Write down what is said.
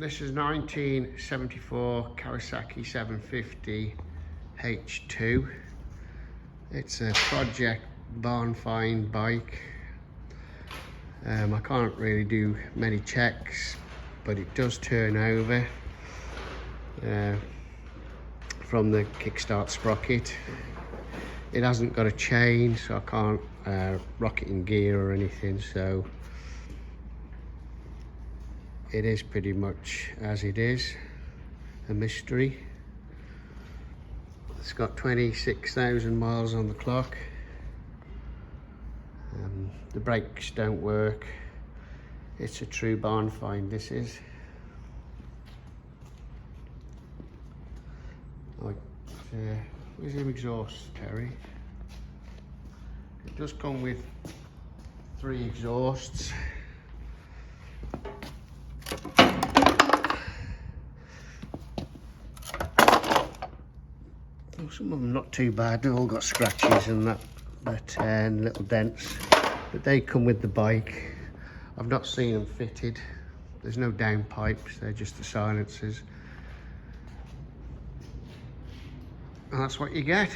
This is 1974 Kawasaki 750 H2. It's a project barn find bike. I can't really do many checks, but it does turn over from the kickstart sprocket. It hasn't got a chain, so I can't rock it in gear or anything, so it is pretty much as it is, a mystery. It's got 26,000 miles on the clock. The brakes don't work. It's a true barn find, this is. Where's your exhaust, Terry? It does come with 3 exhausts. Some of them not too bad, they've all got scratches and that and little dents, but they come with the bike. I've not seen them fitted. There's no downpipes, they're just the silencers. And that's what you get.